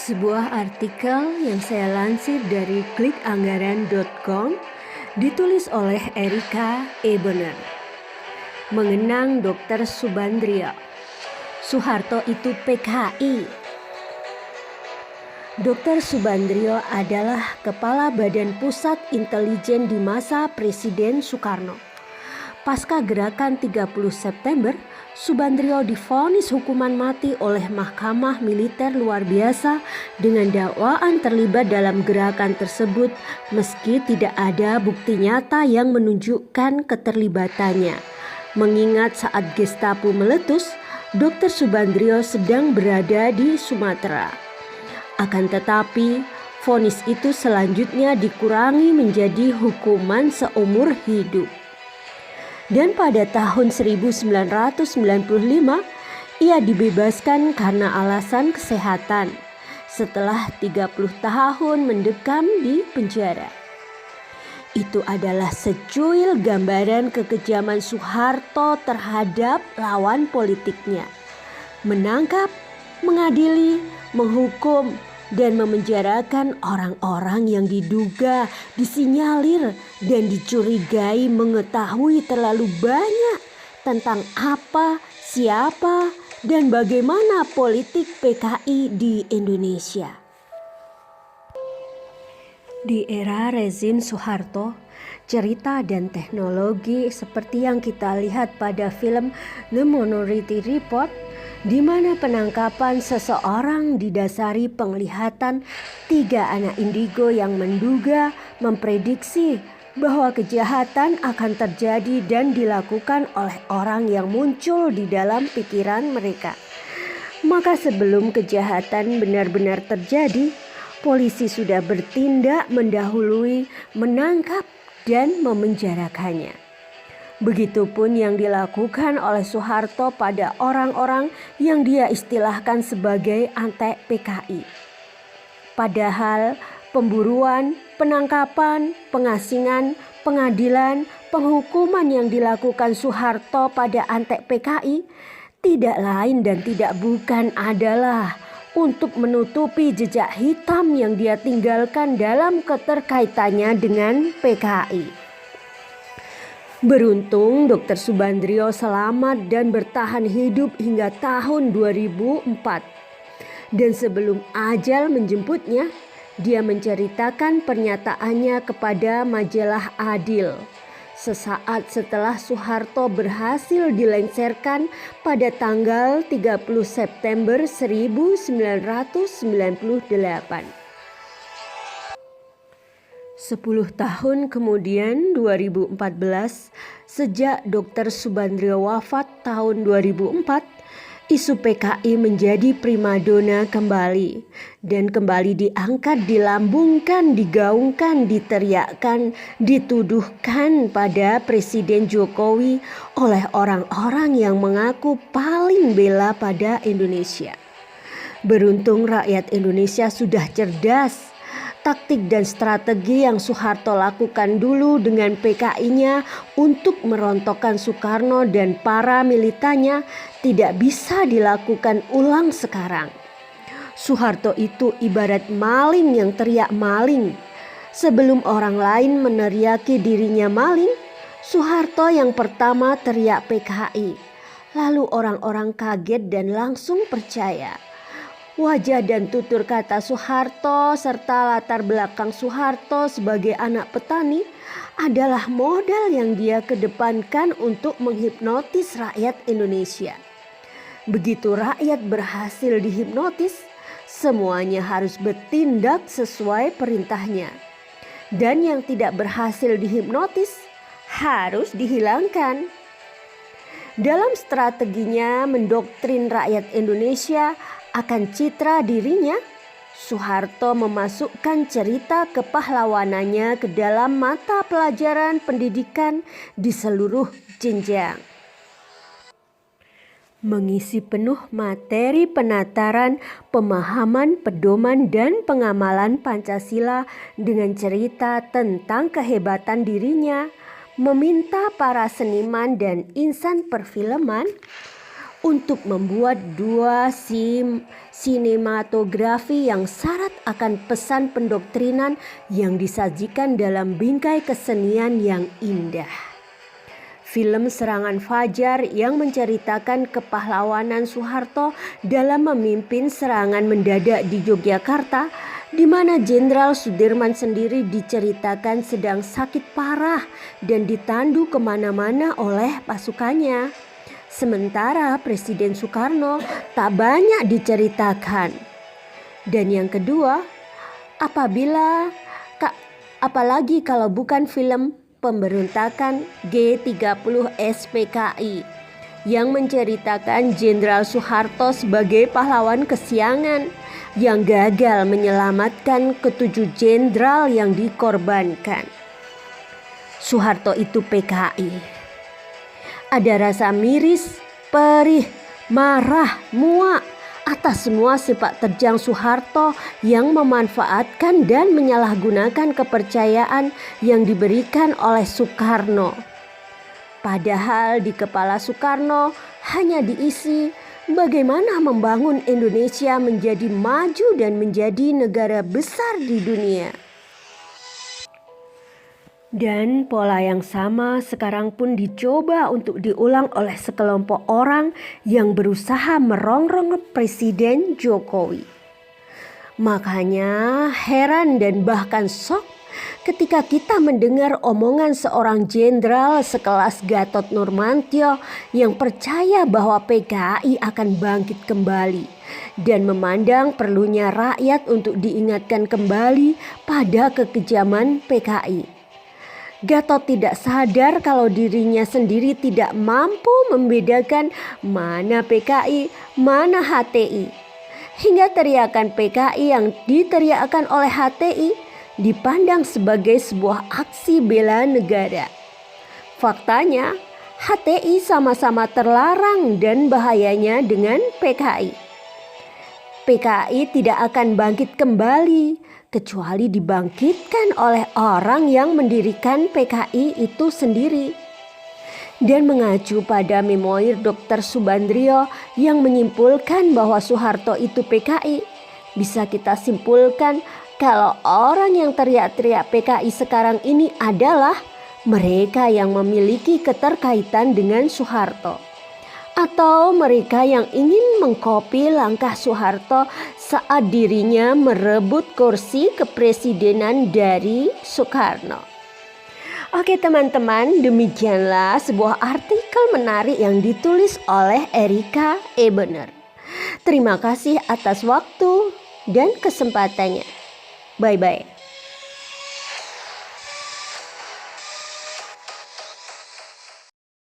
Sebuah artikel yang saya lansir dari klikanggaran.com ditulis oleh Erika Ebener. Mengenang Dr. Subandrio. Soeharto itu PKI. Dr. Subandrio adalah Kepala Badan Pusat Intelijen di masa Presiden Soekarno. Pasca gerakan 30 September, Subandrio divonis hukuman mati oleh Mahkamah Militer Luar Biasa dengan dakwaan terlibat dalam gerakan tersebut meski tidak ada bukti nyata yang menunjukkan keterlibatannya. Mengingat saat Gestapo meletus, Dr. Subandrio sedang berada di Sumatera. Akan tetapi, vonis itu selanjutnya dikurangi menjadi hukuman seumur hidup. Dan pada tahun 1995, ia dibebaskan karena alasan kesehatan setelah 30 tahun mendekam di penjara. Itu adalah secuil gambaran kekejaman Soeharto terhadap lawan politiknya. Menangkap, mengadili, menghukum, dan memenjarakan orang-orang yang diduga, disinyalir, dan dicurigai mengetahui terlalu banyak tentang apa, siapa, dan bagaimana politik PKI di Indonesia. Di era rezim Soeharto, cerita dan teknologi seperti yang kita lihat pada film The Minority Report, di mana penangkapan seseorang didasari penglihatan 3 anak indigo yang menduga, memprediksi bahwa kejahatan akan terjadi dan dilakukan oleh orang yang muncul di dalam pikiran mereka. Maka sebelum kejahatan benar-benar terjadi, polisi sudah bertindak mendahului, menangkap, dan memenjarakannya. Begitupun yang dilakukan oleh Soeharto pada orang-orang yang dia istilahkan sebagai anti-PKI. Padahal pemburuan, penangkapan, pengasingan, pengadilan, penghukuman yang dilakukan Soeharto pada anti-PKI tidak lain dan tidak bukan adalah untuk menutupi jejak hitam yang dia tinggalkan dalam keterkaitannya dengan PKI. Beruntung Dr. Subandrio selamat dan bertahan hidup hingga tahun 2004. Dan sebelum ajal menjemputnya, dia menceritakan pernyataannya kepada majalah Adil. Sesaat setelah Soeharto berhasil dilengsarkan pada tanggal 30 September 1998. 10 tahun kemudian 2014, sejak Dr. Subandrio wafat tahun 2004, isu PKI menjadi primadona kembali dan kembali diangkat, dilambungkan, digaungkan, diteriakkan, dituduhkan pada Presiden Jokowi oleh orang-orang yang mengaku paling bela pada Indonesia. Beruntung rakyat Indonesia sudah cerdas. Taktik dan strategi yang Soeharto lakukan dulu dengan PKI-nya untuk merontokkan Soekarno dan para militannya tidak bisa dilakukan ulang sekarang. Soeharto itu ibarat maling yang teriak maling. Sebelum orang lain meneriaki dirinya maling, Soeharto yang pertama teriak PKI. Lalu orang-orang kaget dan langsung percaya. Wajah dan tutur kata Soeharto serta latar belakang Soeharto sebagai anak petani adalah modal yang dia kedepankan untuk menghipnotis rakyat Indonesia. Begitu rakyat berhasil dihipnotis, semuanya harus bertindak sesuai perintahnya. Dan yang tidak berhasil dihipnotis harus dihilangkan. Dalam strateginya mendoktrin rakyat Indonesia akan citra dirinya, Soeharto memasukkan cerita kepahlawanannya ke dalam mata pelajaran pendidikan di seluruh jenjang. Mengisi penuh materi penataran, pemahaman, pedoman, dan pengamalan Pancasila dengan cerita tentang kehebatan dirinya, meminta para seniman dan insan perfilman untuk membuat dua sinematografi yang syarat akan pesan pendoktrinan yang disajikan dalam bingkai kesenian yang indah. Film Serangan Fajar yang menceritakan kepahlawanan Soeharto dalam memimpin serangan mendadak di Yogyakarta, di mana Jenderal Sudirman sendiri diceritakan sedang sakit parah dan ditandu kemana-mana oleh pasukannya. Sementara Presiden Soekarno tak banyak diceritakan. Dan yang kedua, apalagi kalau bukan film pemberontakan G30 SPKI yang menceritakan Jenderal Soeharto sebagai pahlawan kesiangan yang gagal menyelamatkan ketujuh jenderal yang dikorbankan. Soeharto itu PKI. Ada rasa miris, perih, marah, muak atas semua sepak terjang Soeharto yang memanfaatkan dan menyalahgunakan kepercayaan yang diberikan oleh Soekarno. Padahal di kepala Soekarno hanya diisi bagaimana membangun Indonesia menjadi maju dan menjadi negara besar di dunia. Dan pola yang sama sekarang pun dicoba untuk diulang oleh sekelompok orang yang berusaha merongrong Presiden Jokowi. Makanya heran dan bahkan shock ketika kita mendengar omongan seorang jenderal sekelas Gatot Nurmantio yang percaya bahwa PKI akan bangkit kembali dan memandang perlunya rakyat untuk diingatkan kembali pada kekejaman PKI. Gatot tidak sadar kalau dirinya sendiri tidak mampu membedakan mana PKI, mana HTI. Hingga teriakan PKI yang diteriakkan oleh HTI dipandang sebagai sebuah aksi bela negara. Faktanya, HTI sama-sama terlarang dan bahayanya dengan PKI. PKI tidak akan bangkit kembali kecuali dibangkitkan oleh orang yang mendirikan PKI itu sendiri. Dan mengacu pada memoir Dr. Subandrio yang menyimpulkan bahwa Soeharto itu PKI, bisa kita simpulkan kalau orang yang teriak-teriak PKI sekarang ini adalah mereka yang memiliki keterkaitan dengan Soeharto. Atau mereka yang ingin mengkopi langkah Soeharto saat dirinya merebut kursi kepresidenan dari Soekarno. Oke teman-teman, demikianlah sebuah artikel menarik yang ditulis oleh Erika Ebener. Terima kasih atas waktu dan kesempatannya. Bye-bye.